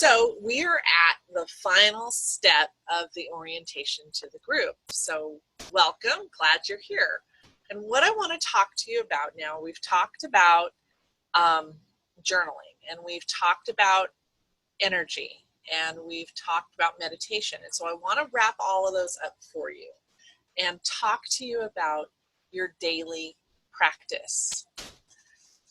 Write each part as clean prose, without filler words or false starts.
So we are at the final step of the orientation to the group. So welcome, glad you're here. And what I want to talk to you about now, we've talked about journaling, and we've talked about energy, and we've talked about meditation. And so I want to wrap all of those up for you and talk to you about your daily practice.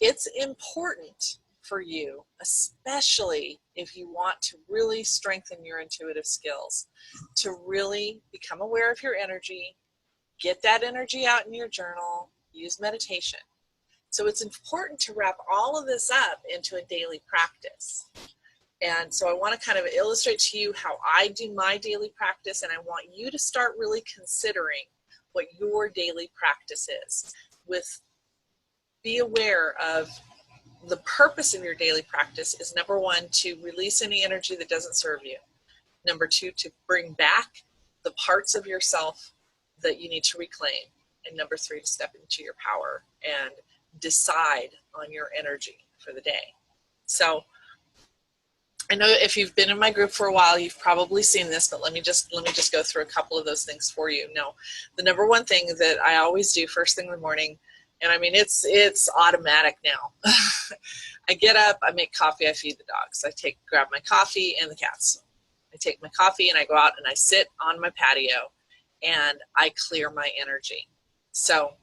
It's important for you, especially if you want to really strengthen your intuitive skills, to really become aware of your energy, get that energy out in your journal, use meditation. So it's important to wrap all of this up into a daily practice. And so I want to kind of illustrate to you how I do my daily practice, and I want you to start really considering what your daily practice is. Be aware of the purpose of your daily practice is, number one, to release any energy that doesn't serve you. Number two, to bring back the parts of yourself that you need to reclaim. And number three, to step into your power and decide on your energy for the day. So I know if you've been in my group for a while, you've probably seen this, but let me just go through a couple of those things for you. Now, the number one thing that I always do first thing in the morning, and I mean, it's automatic now. I get up, I make coffee, I feed the dogs. Grab my coffee and the cats. I take my coffee and I go out and I sit on my patio and I clear my energy. So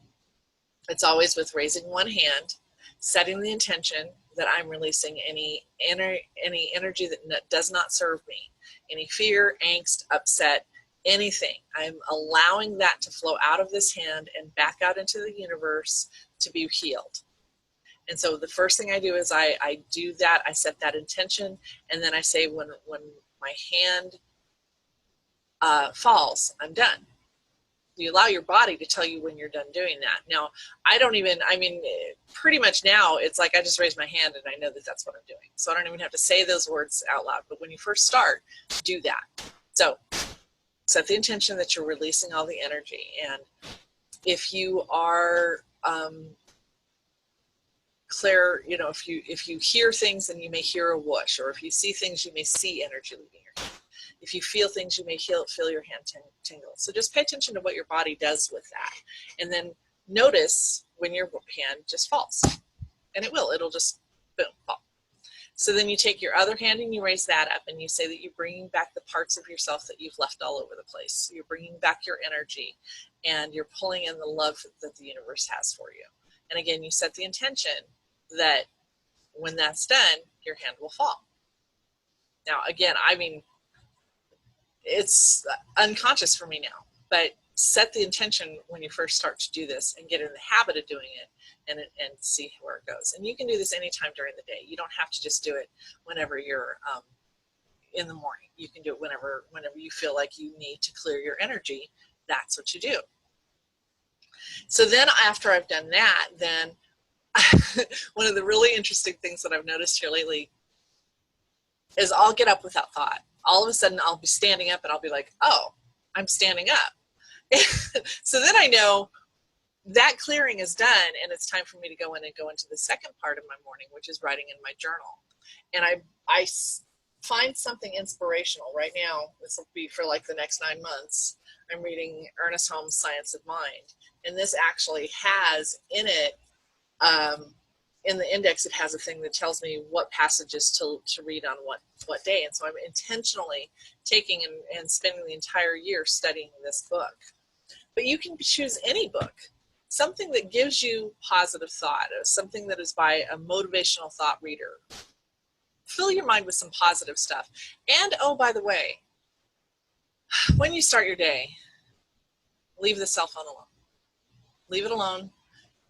it's always with raising one hand, setting the intention that I'm releasing any energy that does not serve me, any fear, angst, upset, anything. I'm allowing that to flow out of this hand and back out into the universe to be healed. And so the first thing I do is I do that, I set that intention, and then I say when my hand falls, I'm done. You allow your body to tell you when you're done doing that. Now, pretty much now it's like I just raise my hand and I know that that's what I'm doing. So I don't even have to say those words out loud. But when you first start, do that. So set the intention that you're releasing all the energy. And if you are clear, if you hear things, then you may hear a whoosh, or if you see things, you may see energy leaving your hand. If you feel things, you may feel your hand tingle. So just pay attention to what your body does with that. And then notice when your hand just falls. And it'll just, boom, fall. So then you take your other hand and you raise that up and you say that you're bringing back the parts of yourself that you've left all over the place. You're bringing back your energy and you're pulling in the love that the universe has for you. And again, you set the intention that when that's done, your hand will fall. Now, again, it's unconscious for me now, but set the intention when you first start to do this and get in the habit of doing it and see where it goes. And you can do this anytime during the day. You don't have to just do it whenever you're in the morning. You can do it whenever you feel like you need to clear your energy. That's what you do. So then after I've done that, then one of the really interesting things that I've noticed here lately is I'll get up without thought. All of a sudden I'll be standing up and I'll be like, oh, I'm standing up. So then I know that clearing is done and it's time for me to go into the second part of my morning, which is writing in my journal. And I find something inspirational right now. This will be for like the next 9 months. I'm reading Ernest Holmes' Science of Mind. And this actually has in it, in the index, it has a thing that tells me what passages to read on what day. And so I'm intentionally taking and spending the entire year studying this book. But you can choose any book, something that gives you positive thought, or something that is by a motivational thought reader. Fill your mind with some positive stuff. And, oh, by the way, when you start your day, leave the cell phone alone. Leave it alone.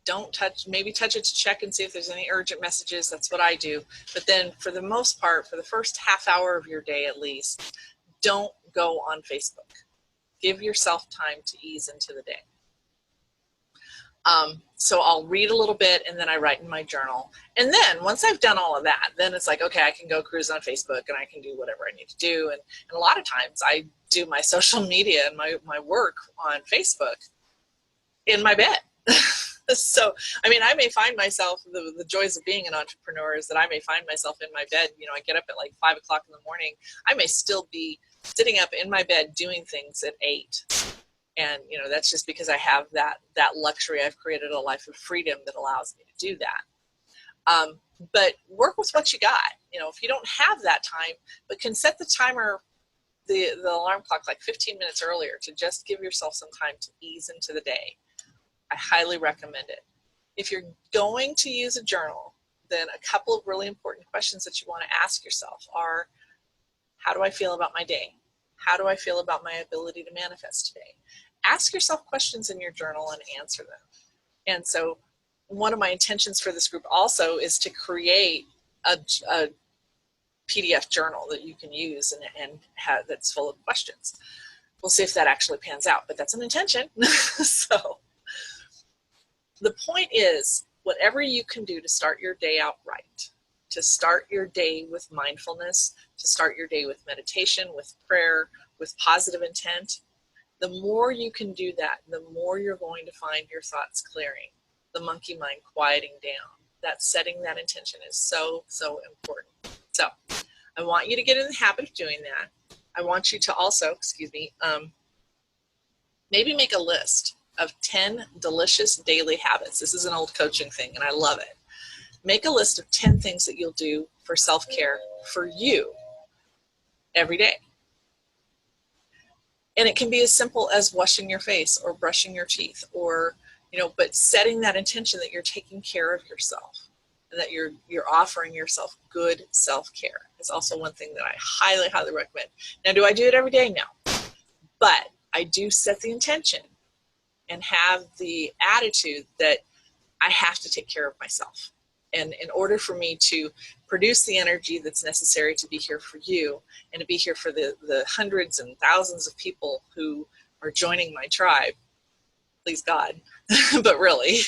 Don't maybe touch it to check and see if there's any urgent messages. That's what I do. But then for the most part, for the first half hour of your day at least, don't go on Facebook. Give yourself time to ease into the day. So I'll read a little bit and then I write in my journal. And then once I've done all of that, then it's like, okay, I can go cruise on Facebook and I can do whatever I need to do. And a lot of times I do my social media and my work on Facebook in my bed. So, I mean, I may find myself, the joys of being an entrepreneur is that I may find myself in my bed, you know, I get up at like 5 o'clock in the morning. I may still be sitting up in my bed doing things at 8. And, you know, that's just because I have that luxury. I've created a life of freedom that allows me to do that. But work with what you got. You know, if you don't have that time, but can set the timer, the alarm clock like 15 minutes earlier to just give yourself some time to ease into the day. I highly recommend it. If you're going to use a journal, then a couple of really important questions that you want to ask yourself are, how do I feel about my day? How do I feel about my ability to manifest today? Ask yourself questions in your journal and answer them. And so one of my intentions for this group also is to create a PDF journal that you can use and have, that's full of questions. We'll see if that actually pans out, but that's an intention. So the point is, whatever you can do to start your day out right, to start your day with mindfulness, to start your day with meditation, with prayer, with positive intent, the more you can do that, the more you're going to find your thoughts clearing, the monkey mind quieting down. That setting that intention is so, so important. So I want you to get in the habit of doing that. I want you to also, maybe make a list of 10 delicious daily habits. This is an old coaching thing and I love it. Make a list of 10 things that you'll do for self-care for you every day. And it can be as simple as washing your face or brushing your teeth, or, you know, but setting that intention that you're taking care of yourself and that you're offering yourself good self-care is also one thing that I highly, highly recommend. Now, do I do it every day? No. But I do set the intention and have the attitude that I have to take care of myself. And in order for me to produce the energy that's necessary to be here for you and to be here for the hundreds and thousands of people who are joining my tribe, please God, but really,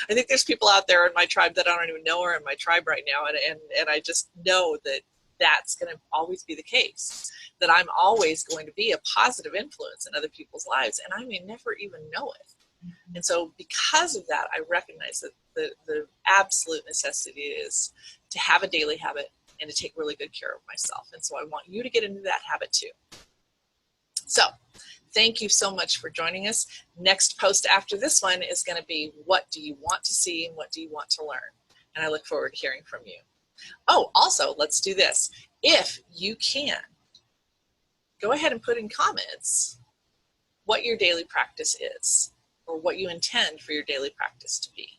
I think there's people out there in my tribe that I don't even know are in my tribe right now. And I just know that that's going to always be the case, that I'm always going to be a positive influence in other people's lives, and I may never even know it. And so because of that, I recognize that the absolute necessity is to have a daily habit and to take really good care of myself. And so I want you to get into that habit too. So thank you so much for joining us. Next post after this one is going to be, what do you want to see and what do you want to learn? And I look forward to hearing from you. Oh, also, let's do this. If you can, go ahead and put in comments what your daily practice is or what you intend for your daily practice to be.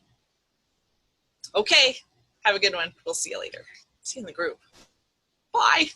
Okay, have a good one. We'll see you later. See you in the group. Bye.